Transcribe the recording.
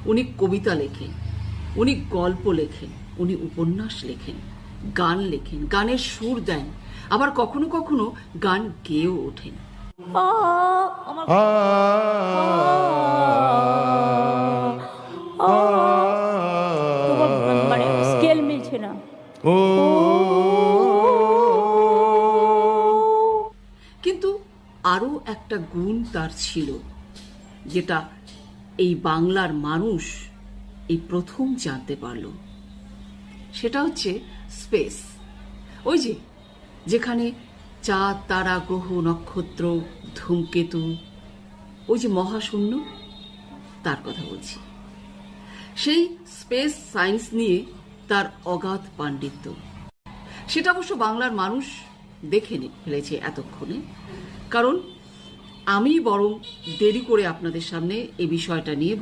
উনি কবিতা লেখেন, উনি গল্প লেখেন, উনি উপন্যাস লেখেন, গান লেখেন, গানের সুর দেন, আবার কখনো কখনো গান গেয়েও ওঠেন। মানে স্কেল মিলছে না। কিন্তু আরো একটা গুণ তার ছিল, যেটা এই বাংলার মানুষ এই প্রথম জানতে পারল। সেটা হচ্ছে স্পেস। ওই যেখানে চাঁদ, তারা, গ্রহ, নক্ষত্র, ধূমকেতু, ওই যে মহাশূন্য, তার কথা বলছি। সেই স্পেস সায়েন্স নিয়ে তার অগাধ পাণ্ডিত্য, সেটা অবশ্য বাংলার মানুষ দেখে ফেলেছে এতক্ষণে। কারণ আমি বরং দেরি করে আপনাদের সামনে এই বিষয়টা নিয়ে